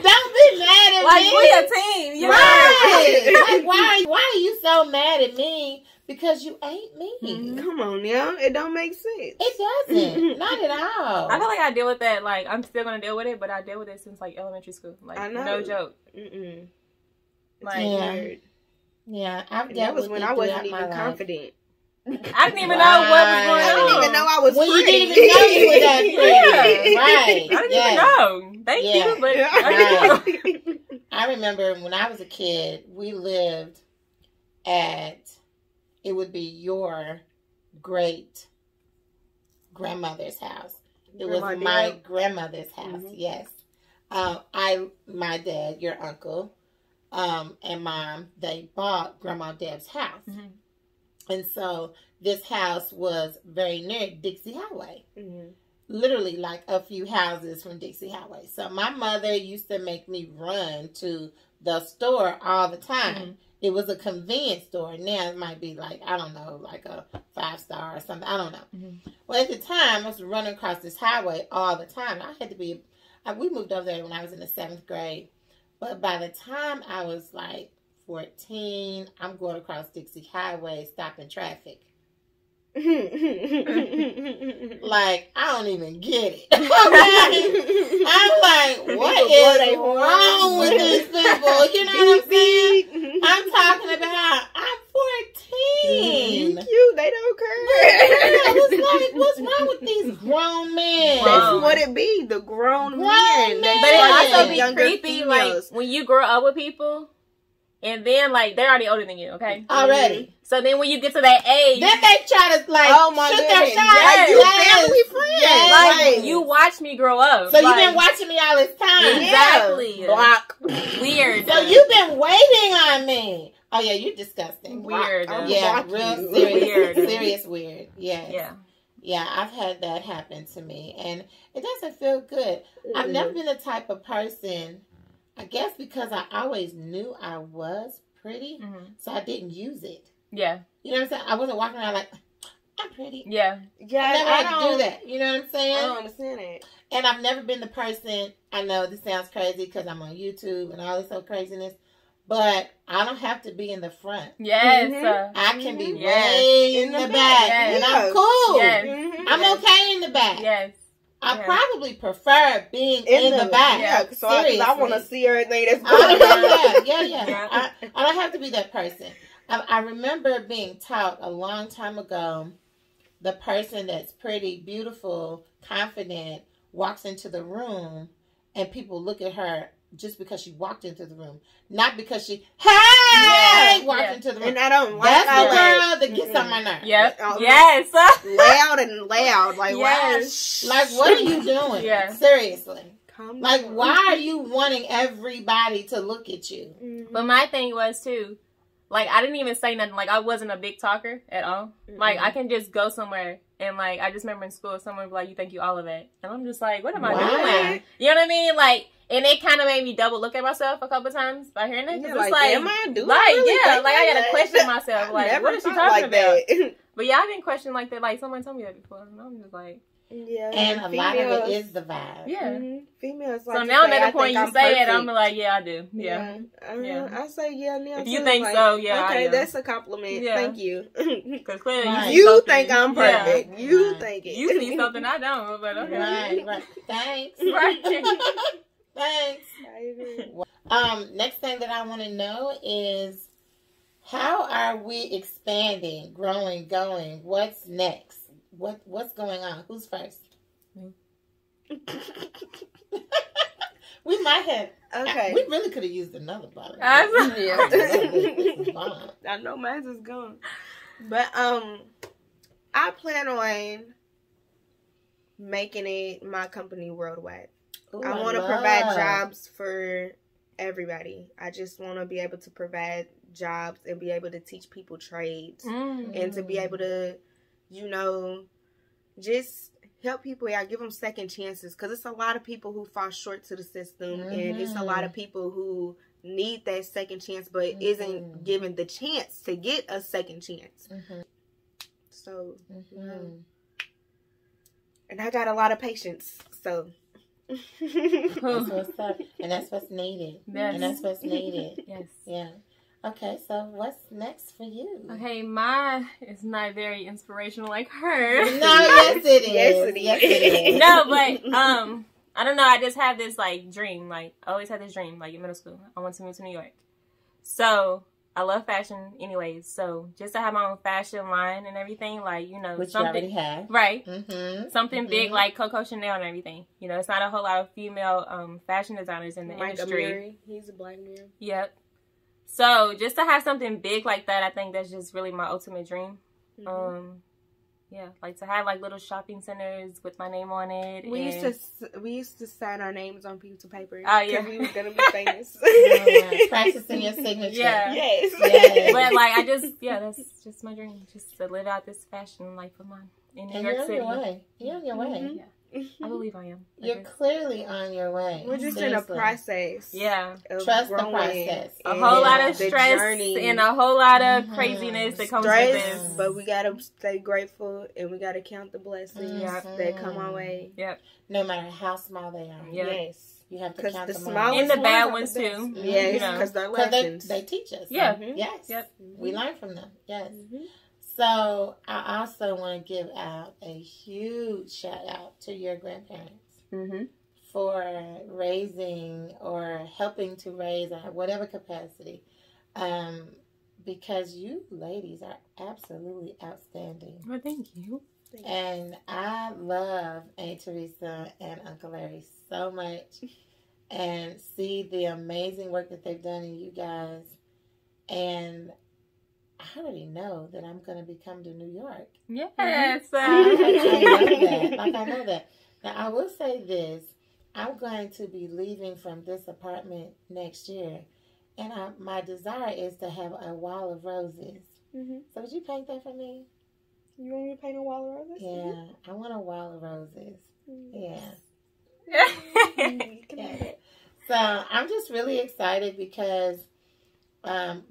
Speaker 1: Don't be mad at
Speaker 4: Like,
Speaker 1: me.
Speaker 4: we a team. You know?
Speaker 1: Right. Like, why are you so mad at me? Because you ain't me.
Speaker 3: Come on now. It don't make sense.
Speaker 1: It doesn't. Not at all.
Speaker 4: I feel like I deal with that. Like, I'm still gonna deal with it, but I deal with it since like elementary school. Like,
Speaker 3: I know.
Speaker 4: no joke.
Speaker 3: Mm-mm.
Speaker 4: Like,
Speaker 1: Yeah, I've
Speaker 3: And
Speaker 1: dealt
Speaker 3: that was
Speaker 1: with
Speaker 3: when
Speaker 1: it
Speaker 3: I wasn't
Speaker 1: throughout my
Speaker 3: even
Speaker 1: life.
Speaker 3: confident.
Speaker 4: I didn't even know what was going
Speaker 3: I
Speaker 4: on.
Speaker 3: didn't even know I was
Speaker 1: When you
Speaker 3: pretty.
Speaker 1: didn't even know you were that pretty.
Speaker 4: Yeah.
Speaker 1: Right.
Speaker 4: I didn't even know. Thank you, but I didn't know.
Speaker 1: I remember when I was a kid, we lived at, it would be your great grandmother's house. It was my grandmother's house, yes. My dad, your uncle, and mom, they bought Grandma Deb's house.
Speaker 4: Mm-hmm.
Speaker 1: And so this house was very near Dixie Highway.
Speaker 3: Mm-hmm.
Speaker 1: Literally like a few houses from Dixie Highway. So my mother used to make me run to the store all the time. Mm-hmm. It was a convenience store. Now it might be like, I don't know, like a 5-star or something. I don't know. Mm-hmm. Well, at the time, I was running across this highway all the time. I had to be, we moved over there when I was in the 7th grade. But by the time I was like 14, I'm going across Dixie Highway, stopping traffic. Like, I don't even get it. I'm like, what is wrong with these people? You know what I'm saying? I'm talking about, I'm 14.
Speaker 3: Cute, they don't care.
Speaker 1: I was like, what's wrong with these grown men?
Speaker 3: That's what it be, the grown men.
Speaker 1: men.
Speaker 4: But it also be
Speaker 3: younger
Speaker 4: creepy,
Speaker 3: females.
Speaker 4: like, when you grow up with people, and then, like, they're already older than you, okay?
Speaker 1: Already.
Speaker 4: So then when you get to that age...
Speaker 1: Then they try to, like, shoot their shot.
Speaker 4: Yes.
Speaker 1: You family friends.
Speaker 3: Yes.
Speaker 4: Like,
Speaker 1: Right.
Speaker 4: you watch me grow up.
Speaker 1: So
Speaker 4: like,
Speaker 1: you've been watching me all this time.
Speaker 4: Exactly.
Speaker 1: Yeah. Block.
Speaker 4: Weird.
Speaker 1: So you've been waiting on me. Oh, yeah, you're disgusting.
Speaker 4: Weird.
Speaker 1: Yeah, real serious.
Speaker 4: Weird.
Speaker 1: Serious weird. Yes.
Speaker 4: Yeah.
Speaker 1: Yeah, I've had that happen to me. And it doesn't feel good. I've never been the type of person, I guess because I always knew I was pretty, so I didn't use it.
Speaker 4: Yeah.
Speaker 1: You know what I'm saying? I wasn't walking around like, I'm pretty.
Speaker 4: Yeah.
Speaker 3: Yeah,
Speaker 1: I never had to do that. You know what I'm saying?
Speaker 3: I don't understand it.
Speaker 1: And I've never been the person, I know this sounds crazy because I'm on YouTube and all this old craziness, but I don't have to be in the front.
Speaker 4: Yes.
Speaker 1: I can be way in the back.
Speaker 4: Yes.
Speaker 1: And I'm cool.
Speaker 4: Yes.
Speaker 1: I'm okay in the back.
Speaker 4: Yes.
Speaker 1: I probably prefer being in the back.
Speaker 3: Yeah, so I want to see everything that's going on.
Speaker 1: Yeah. I don't have to be that person. I remember being taught a long time ago, the person that's pretty, beautiful, confident, walks into the room and people look at her just because she walked into the room. Not because she, walked into the room.
Speaker 3: And I don't like
Speaker 1: that's
Speaker 3: all
Speaker 1: the
Speaker 3: that.
Speaker 1: girl that gets on my nerves.
Speaker 4: Yep. Yes.
Speaker 3: Loud and loud. Like,
Speaker 4: yes.
Speaker 1: Like, what are you doing?
Speaker 4: Yeah.
Speaker 1: Seriously.
Speaker 3: Like,
Speaker 1: why are you wanting everybody to look at you?
Speaker 4: But my thing was, too, like, I didn't even say nothing. Like, I wasn't a big talker at all. Like, I can just go somewhere and, like, I just remember in school, someone would be like, you think you all of it. And I'm just like, what am I doing? You know what I mean? Like, and it kind of made me double look at myself a couple times by hearing that.
Speaker 3: Yeah,
Speaker 4: it's
Speaker 3: like, am I doing
Speaker 4: I gotta question myself. Like, what is she talking about? But yeah, I didn't question like that. Like, someone told me that before. And I'm just like...
Speaker 3: Yeah,
Speaker 1: and a lot of it is the vibe.
Speaker 4: Yeah.
Speaker 3: Females like
Speaker 4: so now
Speaker 3: say,
Speaker 4: at the point you say it, I'm
Speaker 3: perfect.
Speaker 4: like, yeah, I do. Yeah.
Speaker 3: I say yeah now.
Speaker 4: If you
Speaker 3: too.
Speaker 4: think
Speaker 3: like,
Speaker 4: so, yeah.
Speaker 3: Okay,
Speaker 4: I
Speaker 3: that's a compliment.
Speaker 4: Yeah.
Speaker 3: Thank you.
Speaker 4: Because clearly
Speaker 3: you think I'm perfect.
Speaker 4: Yeah.
Speaker 3: You think it.
Speaker 4: You see something I don't, but okay.
Speaker 1: Right. Thanks.
Speaker 4: Right.
Speaker 1: Thanks. Next thing that I want to know is, how are we expanding, growing, going? What's next? What's going on? Who's first? We might have.
Speaker 3: Okay.
Speaker 1: We really could have used another bottle.
Speaker 3: I
Speaker 1: know
Speaker 3: mine's is gone. But I plan on making it my company worldwide.
Speaker 1: Ooh,
Speaker 3: I want to provide jobs for everybody. I just want to be able to provide jobs and be able to teach people trades and to be able to, just help people out, give them second chances, because it's a lot of people who fall short to the system and it's a lot of people who need that second chance, but isn't given the chance to get a second chance. So, and I got a lot of patience, so.
Speaker 1: That's what's up, and that's what's needed.
Speaker 4: Yes.
Speaker 1: And that's what's needed.
Speaker 4: Yes.
Speaker 1: Yeah. Okay, so what's next for you?
Speaker 4: Okay, mine is not very inspirational like her.
Speaker 1: No, yes it is.
Speaker 3: Yes, it is.
Speaker 4: No, but I don't know. I just have this like dream. Like I always had this dream. Like in middle school, I want to move to New York. So I love fashion, anyways. So just to have my own fashion line and everything, like
Speaker 1: Which
Speaker 4: something
Speaker 1: you already have,
Speaker 4: right? Something big like Coco Chanel and everything. It's not a whole lot of female fashion designers in the industry.
Speaker 3: Amiri. He's a black man.
Speaker 4: Yep. So just to have something big like that, I think that's just really my ultimate dream. Yeah, like to have like little shopping centers with my name on it.
Speaker 3: We used to sign our names on pieces of paper.
Speaker 4: Oh yeah,
Speaker 3: we were gonna be famous.
Speaker 1: Practicing your signature.
Speaker 4: Yeah.
Speaker 3: Yes.
Speaker 4: But like that's just my dream, just to live out this fashion life of mine in New York City.
Speaker 1: You're on your way.
Speaker 4: Yeah. I believe I am.
Speaker 1: You're clearly on your way.
Speaker 3: We're just in a process.
Speaker 4: Yeah.
Speaker 1: Trust the process.
Speaker 4: A whole lot of stress and a whole lot of craziness that comes with this.
Speaker 3: But we gotta stay grateful and we gotta count the blessings that come our way.
Speaker 4: Yep.
Speaker 1: No matter how small they are.
Speaker 4: Yep.
Speaker 3: Yes.
Speaker 1: You have to count them
Speaker 3: all.
Speaker 4: And the bad ones too.
Speaker 3: Yes, because they're lessons.
Speaker 1: They teach us.
Speaker 4: Yeah.
Speaker 1: Yes.
Speaker 4: Yep.
Speaker 1: We learn from them. Yes. So I also want to give out a huge shout out to your grandparents for raising or helping to raise at whatever capacity, because you ladies are absolutely outstanding.
Speaker 4: Well, thank you.
Speaker 1: And I love Aunt Teresa and Uncle Larry so much, and see the amazing work that they've done in you guys. And I already know that I'm going to be coming to New York.
Speaker 4: Yes.
Speaker 1: I know that. Now, I will say this. I'm going to be leaving from this apartment next year. And my desire is to have a wall of roses. So would you paint that for me?
Speaker 3: You want me to paint a wall of roses?
Speaker 1: Yeah. I want a wall of roses. Yeah. So I'm just really excited because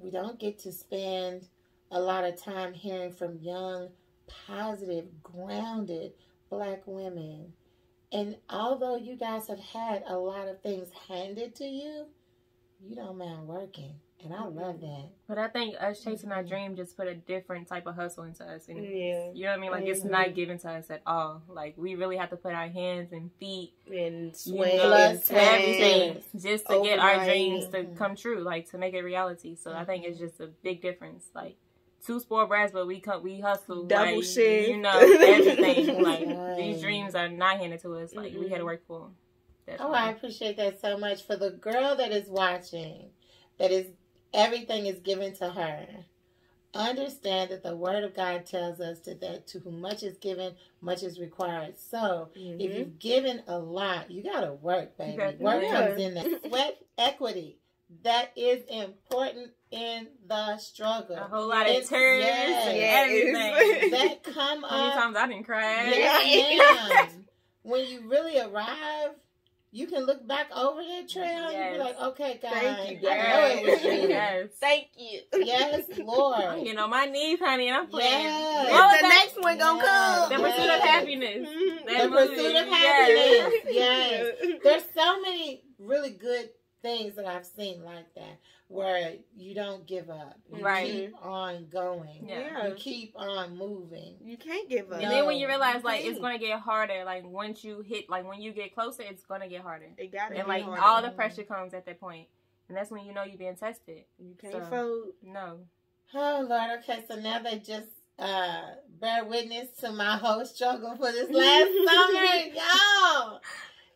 Speaker 1: we don't get to spend a lot of time hearing from young, positive, grounded Black women. And although you guys have had a lot of things handed to you, you don't mind working. And I love that.
Speaker 4: But I think us chasing our dream just put a different type of hustle into us. And
Speaker 3: yeah.
Speaker 4: You know what I mean? Like, it's not given to us at all. Like, we really have to put our hands and feet
Speaker 3: and sweat
Speaker 4: and everything just to get our dreams to come true, like, to make it reality. So I think it's just a big difference. Like, 2 spoiled brats, but we hustle.
Speaker 3: Double
Speaker 4: like,
Speaker 3: shift.
Speaker 4: You know, everything. Like, these dreams are not handed to us. Like, we had to work for them.
Speaker 1: Definitely. Oh, I appreciate that so much. For the girl that is watching, everything is given to her. Understand that the Word of God tells us that to whom much is given, much is required. So, if you've given a lot, you got to work, baby. Work comes in there. Sweat equity. That is important in the struggle.
Speaker 4: A whole lot of tears and everything.
Speaker 1: That come up.
Speaker 4: How many times I didn't cry?
Speaker 1: Yes, when you really arrive, you can look back over that trail and be like, okay, God,
Speaker 3: thank you,
Speaker 1: I know it was you.
Speaker 4: Yes.
Speaker 3: Thank you.
Speaker 1: Yes, Lord.
Speaker 4: I'm getting on my knees, honey, and I'm playing.
Speaker 3: Yes. The next one gonna come.
Speaker 4: The Pursuit of Happiness.
Speaker 1: The Pursuit of Happiness. Yes. There's so many really good things that I've seen like that, where you don't give up. You keep on going.
Speaker 4: Yeah.
Speaker 1: You keep on moving.
Speaker 3: You can't give up.
Speaker 4: And then when you realize, like, it's going to get harder, like, once you hit, like, when you get closer, it's going to get harder.
Speaker 3: It got to
Speaker 4: And, like,
Speaker 3: harder.
Speaker 4: all the pressure comes at that point. And that's when you know you're being tested.
Speaker 3: You can't fold.
Speaker 4: No.
Speaker 1: Oh, Lord. Okay, so now they just bear witness to my whole struggle for this last summer. Y'all,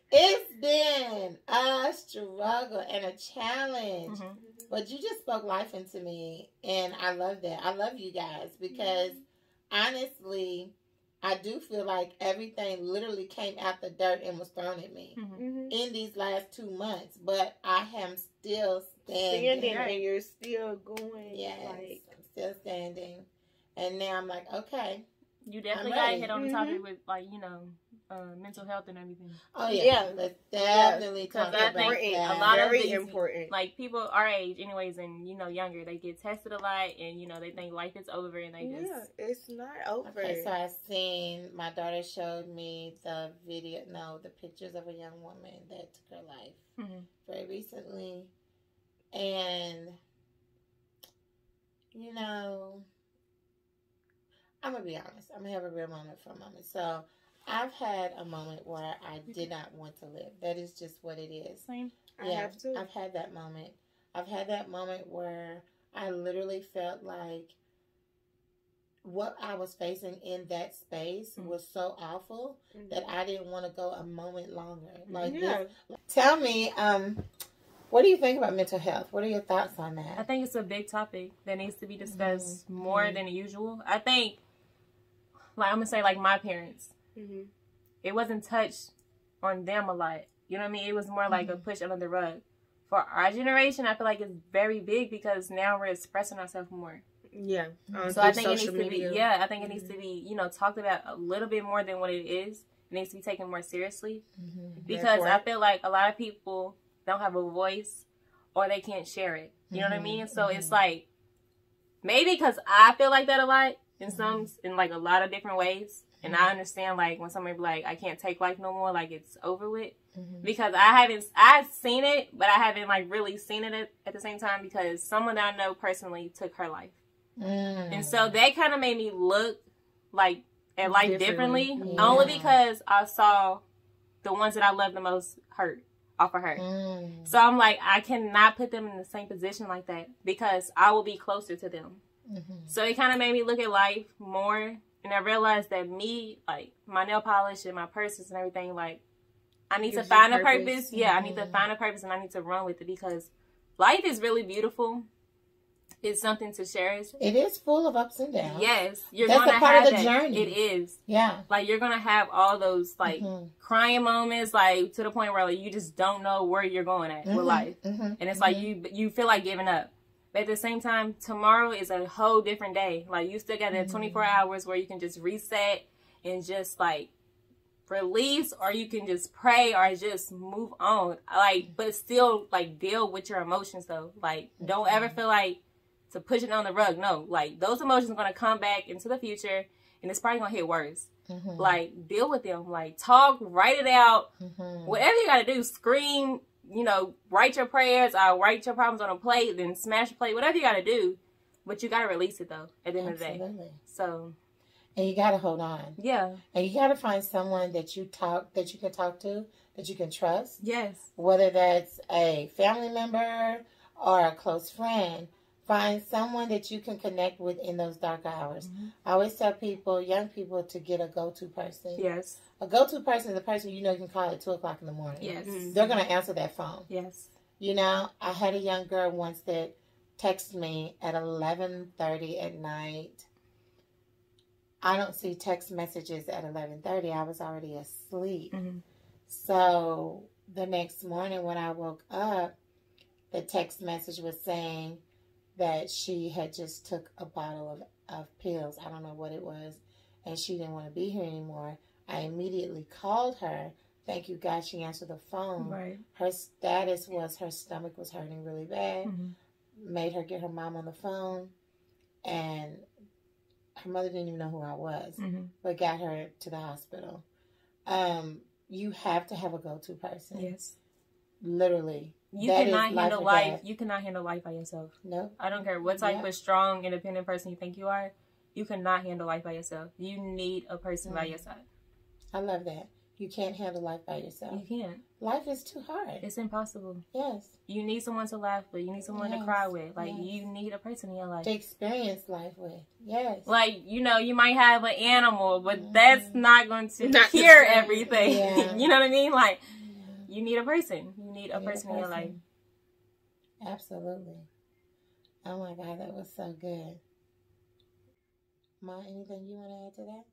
Speaker 1: it's been a struggle and a challenge. But you just spoke life into me, and I love that. I love you guys because, honestly, I do feel like everything literally came out the dirt and was thrown at me in these last 2 months. But I am still standing.
Speaker 3: And you're still going.
Speaker 1: Yes, I'm still standing. And now I'm like, okay.
Speaker 4: You definitely got to hit on the topic with, like, you know, mental health and everything.
Speaker 1: Oh yeah,
Speaker 3: Yeah.
Speaker 1: let's definitely
Speaker 4: Because
Speaker 1: talk
Speaker 4: I
Speaker 1: about
Speaker 4: think
Speaker 1: that.
Speaker 4: a lot of
Speaker 3: Very
Speaker 4: these,
Speaker 3: important.
Speaker 4: like people our age, anyways, and younger, they get tested a lot, and they think life is over, and they just
Speaker 3: it's not over.
Speaker 1: Okay, so I seen, my daughter showed me the pictures of a young woman that took her life very recently. And, I'm going to be honest. I'm going to have a real moment for a moment. So, I've had a moment where I did not want to live. That is just what it is.
Speaker 4: Same.
Speaker 3: I have to.
Speaker 1: I've had that moment. I've had that moment where I literally felt like what I was facing in that space was so awful that I didn't want to go a moment longer. This. Tell me, what do you think about mental health? What are your thoughts on that?
Speaker 4: I think it's a big topic that needs to be discussed more than usual. I think, I'm going to say, my parents, it wasn't touched on them a lot. You know what I mean? It was more like a push under the rug. For our generation, I feel like it's very big because now we're expressing ourselves more.
Speaker 3: Yeah.
Speaker 4: So I think it needs to be, I think it needs to be, talked about a little bit more than what it is. It needs to be taken more seriously. Because I feel like a lot of people don't have a voice or they can't share it. You know what I mean? So it's like, maybe because I feel like that a lot in a lot of different ways. And I understand, when somebody be like, I can't take life no more, it's over with. Because I've seen it, but I haven't, really seen it at the same time because someone that I know personally took her life. And so that kind of made me look, at life differently. Only because I saw the ones that I love the most hurt off of her. So I'm like, I cannot put them in the same position like that because I will be closer to them. So it kind of made me look at life more. And I realized that me, my nail polish and my purses and everything, I need to find a purpose. Yeah, I need to find a purpose and I need to run with it because life is really beautiful. It's something to cherish.
Speaker 1: It is full of ups and downs.
Speaker 4: Yes. That's
Speaker 1: a part of the journey.
Speaker 4: It is.
Speaker 1: Yeah.
Speaker 4: You're going to have all those, crying moments, to the point where, you just don't know where you're going at with life. And it's you feel like giving up. But at the same time, tomorrow is a whole different day. You still got that 24 hours where you can just reset and just, release, or you can just pray or just move on. But still, deal with your emotions, though. Don't ever feel to push it on the rug. No, those emotions are going to come back into the future, and it's probably going to hit worse. Deal with them. Talk, write it out. Whatever you got to do, scream, write your prayers, write your problems on a plate, then smash a plate, whatever you got to do. But you got to release it, though, at the end of the day. So...
Speaker 1: And you got to hold on.
Speaker 4: Yeah.
Speaker 1: And you got to find someone that you can talk to, that you can trust.
Speaker 4: Yes.
Speaker 1: Whether that's a family member or a close friend. Find someone that you can connect with in those dark hours. I always tell people, young people, to get a go-to person.
Speaker 4: Yes.
Speaker 1: A go-to person is a person you can call at 2 o'clock in the morning.
Speaker 4: Yes.
Speaker 1: They're going to answer that phone.
Speaker 4: Yes.
Speaker 1: I had a young girl once that texted me at 11:30 at night. I don't see text messages at 11:30. I was already asleep. So the next morning when I woke up, the text message was saying that she had just took a bottle of pills. I don't know what it was. And she didn't want to be here anymore. I immediately called her. Thank you, God, she answered the phone.
Speaker 4: Right.
Speaker 1: Her status was her stomach was hurting really bad. Made her get her mom on the phone. And her mother didn't even know who I was, but got her to the hospital. You have to have a go-to person.
Speaker 4: Yes.
Speaker 1: Literally.
Speaker 4: You cannot handle life. You cannot handle life by yourself.
Speaker 1: No.
Speaker 4: I don't care what type of strong, independent person you think you are. You cannot handle life by yourself. You need a person by your side.
Speaker 1: I love that. You can't handle life by yourself.
Speaker 4: You can't.
Speaker 1: Life is too hard.
Speaker 4: It's impossible.
Speaker 1: Yes.
Speaker 4: You need someone to laugh with. You need someone to cry with. You need a person in your life.
Speaker 1: To experience life with. Yes.
Speaker 4: You might have an animal, but that's not going to cure everything.
Speaker 1: Yeah.
Speaker 4: You know what I mean? You need a person. You need a person in your life.
Speaker 1: Absolutely. Oh my God, that was so good. Ma, anything you want to add to that?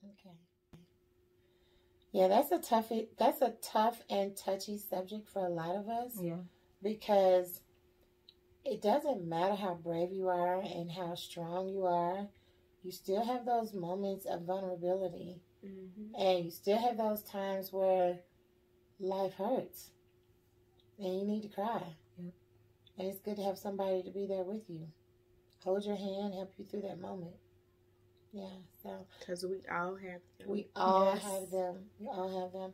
Speaker 1: Okay. Yeah, that's a tough and touchy subject for a lot of us.
Speaker 4: Yeah.
Speaker 1: Because it doesn't matter how brave you are and how strong you are. you still have those moments of vulnerability.
Speaker 3: Mm-hmm.
Speaker 1: And you still have those times where life hurts. And you need to cry.
Speaker 4: Yep.
Speaker 1: And it's good to have somebody to be there with you. Hold your hand, help you through that moment. Yeah, so.
Speaker 3: Because we all have them.
Speaker 1: We all have them. We all have them.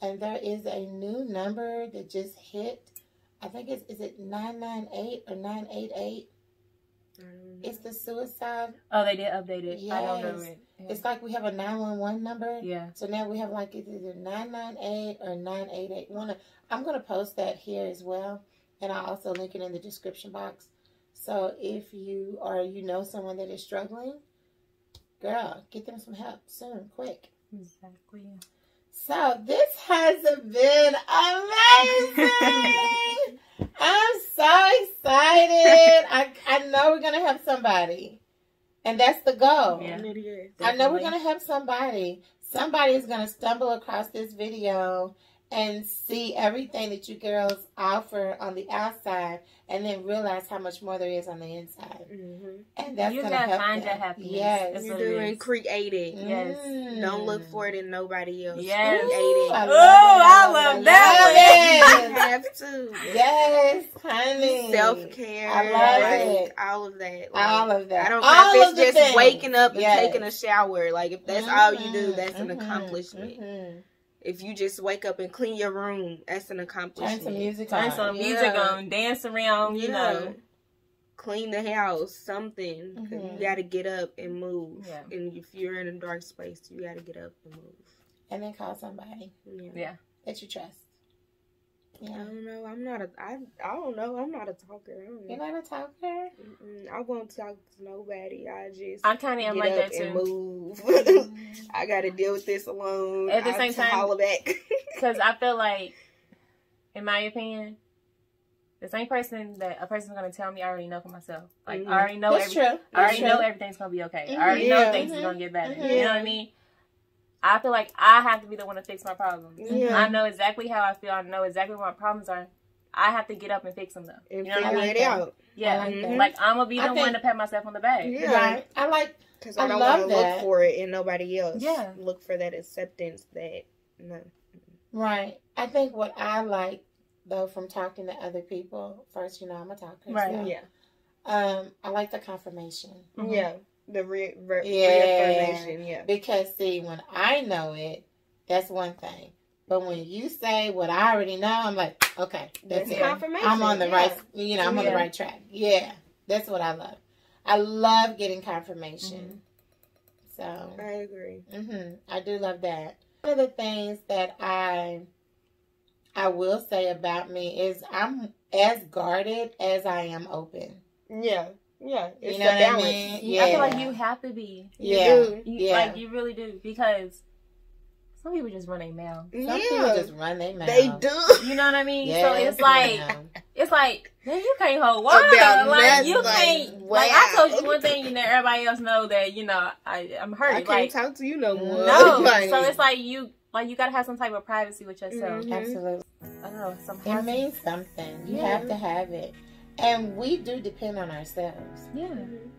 Speaker 1: And there is a new number that just hit. I think is it 998 or 988? It's the suicide.
Speaker 4: Oh, they did update it.
Speaker 1: Yes.
Speaker 4: I don't know it. Yeah.
Speaker 1: It's like we have a 911 number.
Speaker 4: Yeah.
Speaker 1: So now we have like it's either 998 or 988. I'm going to post that here as well. And I'll also link it in the description box. So if you or you know someone that is struggling, girl, get them some help soon, quick.
Speaker 4: Exactly.
Speaker 1: So this has been amazing. I'm so excited. I know we're going to have somebody. And that's the goal.
Speaker 4: Yeah.
Speaker 1: I know we're going to have somebody. Somebody is going to stumble across this video and see everything that you girls offer on the outside and then realize how much more there is on the inside.
Speaker 3: Mm-hmm.
Speaker 1: And that's
Speaker 4: you
Speaker 1: going to help
Speaker 4: gotta find
Speaker 1: them.
Speaker 4: your happiness.
Speaker 1: Yes.
Speaker 4: That's
Speaker 3: You
Speaker 4: what
Speaker 3: do
Speaker 4: it
Speaker 3: and
Speaker 4: is.
Speaker 3: create it.
Speaker 4: Yes.
Speaker 3: Don't look for it in nobody else.
Speaker 4: Yes.
Speaker 3: Create it.
Speaker 1: I
Speaker 4: love that
Speaker 3: You have to.
Speaker 1: Yes, honey.
Speaker 3: Self-care.
Speaker 1: I love it.
Speaker 3: All of that.
Speaker 1: All of that.
Speaker 3: I don't
Speaker 1: All
Speaker 3: care if
Speaker 1: of
Speaker 3: it's
Speaker 1: the
Speaker 3: just
Speaker 1: things.
Speaker 3: waking up and
Speaker 1: Yes.
Speaker 3: taking a shower. Like, if that's all you do, that's an accomplishment.
Speaker 1: Mm-hmm.
Speaker 3: If you just wake up and clean your room, that's an accomplishment.
Speaker 1: Turn some music
Speaker 4: Turn
Speaker 1: on.
Speaker 4: some music on, dance around, you know.
Speaker 3: Clean the house, something. Because you got to get up and move.
Speaker 4: Yeah.
Speaker 3: And if you're in a dark space, you got to get up and move.
Speaker 1: And then call somebody
Speaker 4: Yeah.
Speaker 1: that you trust.
Speaker 3: I
Speaker 1: Yeah.
Speaker 3: don't know. I don't know. I'm not a talker. I don't know.
Speaker 1: You're not a talker?
Speaker 3: I won't talk to nobody.
Speaker 4: I kind of am like that
Speaker 3: and
Speaker 4: too.
Speaker 3: move. I got to deal with this alone.
Speaker 4: At the same time,
Speaker 3: holler back.
Speaker 4: Because I feel like, in my opinion, the same person that a person's going to tell me, I already know for myself. Like, I already know
Speaker 1: That's true.
Speaker 4: I already know everything's going to be okay. I already know things is going to get better. You know what I mean? I feel like I have to be the one to fix my problems.
Speaker 3: Yeah.
Speaker 4: I know exactly how I feel. I know exactly what my problems are. I have to get up and fix them, though.
Speaker 3: And
Speaker 4: you know what I mean?
Speaker 3: figure it out.
Speaker 4: Yeah.
Speaker 1: I like that.
Speaker 4: Like, I'm going to be the
Speaker 1: I think-
Speaker 4: one to pat myself on the back.
Speaker 3: Yeah.
Speaker 1: Right. I like,
Speaker 3: Because
Speaker 1: I
Speaker 3: I don't
Speaker 1: love
Speaker 3: want to
Speaker 1: that.
Speaker 3: look for it in nobody else.
Speaker 4: Yeah.
Speaker 3: Look for that acceptance that, no.
Speaker 1: right. I think what I like, though, from talking to other people, first, I'm a talker.
Speaker 4: Right.
Speaker 1: So,
Speaker 3: Yeah.
Speaker 1: I like the confirmation.
Speaker 4: Mhm.
Speaker 3: Yeah. The reaffirmation. Yeah.
Speaker 1: Because, see, when I know it, that's one thing. But when you say what I already know, I'm like, okay, that's
Speaker 3: That's
Speaker 1: it.
Speaker 3: confirmation,
Speaker 1: I'm on the
Speaker 3: yeah.
Speaker 1: right, I'm on the
Speaker 4: Yeah.
Speaker 1: right track. Yeah, that's what I love. I love getting confirmation. So,
Speaker 3: I agree.
Speaker 1: I do love that. One of the things that I will say about me is I'm as guarded as I am open.
Speaker 3: Yeah. Yeah. It's
Speaker 1: You know
Speaker 3: a
Speaker 1: what I
Speaker 3: balance.
Speaker 1: mean?
Speaker 4: I
Speaker 1: Yeah.
Speaker 4: feel like you have to be.
Speaker 1: Yeah.
Speaker 4: You, Like, you really do. Because some people just run their mouth.
Speaker 1: Some people just run their mouth.
Speaker 3: They do.
Speaker 4: You know what I mean?
Speaker 1: Yes,
Speaker 4: So it's like, man, you can't hold water.
Speaker 3: About
Speaker 4: Like,
Speaker 3: nothing.
Speaker 4: you
Speaker 3: Like,
Speaker 4: can't.
Speaker 3: wow.
Speaker 4: Like, I told you one thing, everybody else know that, I'm hurt.
Speaker 3: I can't
Speaker 4: Like,
Speaker 3: talk to you no more.
Speaker 4: no.
Speaker 3: Like,
Speaker 4: So it's like you gotta have some type of privacy with yourself.
Speaker 3: Mhm.
Speaker 1: Absolutely.
Speaker 4: I don't know.
Speaker 1: It means something. You
Speaker 3: Yeah.
Speaker 1: have to have it. And we do depend on ourselves.
Speaker 4: Yeah.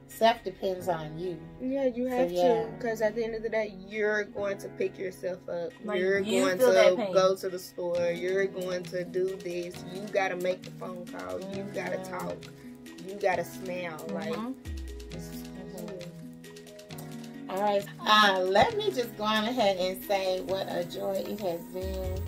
Speaker 1: Self depends on you.
Speaker 3: Yeah, you have
Speaker 1: yeah.
Speaker 3: to. Because at the end of the day, you're going to pick yourself up.
Speaker 4: Like,
Speaker 3: you're
Speaker 4: you
Speaker 3: going
Speaker 4: feel that
Speaker 3: to
Speaker 4: pain.
Speaker 3: go to the store. You're going to do this. You got to make the phone call. You got to talk. You got to smile. Like,
Speaker 1: All right. Let me just go on ahead and say what a joy it has been.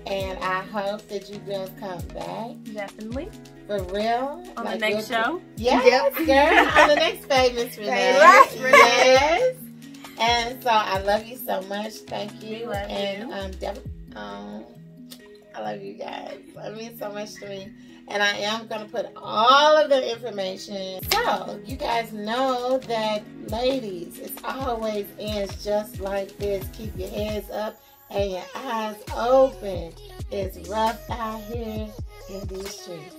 Speaker 1: And I hope that you girls come back.
Speaker 4: Definitely.
Speaker 1: For real.
Speaker 4: On the next show.
Speaker 1: Yes, girl. On the next Famous Renee. Yes. And so I love you so much. Thank you.
Speaker 4: We love
Speaker 1: and
Speaker 4: you.
Speaker 1: I love you guys. It means so much to me. And I am going to put all of the information. So you guys know that, ladies, it always ends just like this. Keep your heads up and your eyes open. It's rough out here in these streets.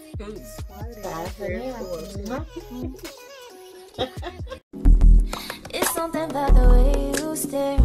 Speaker 1: Bye for now.
Speaker 2: It's something about the way you stare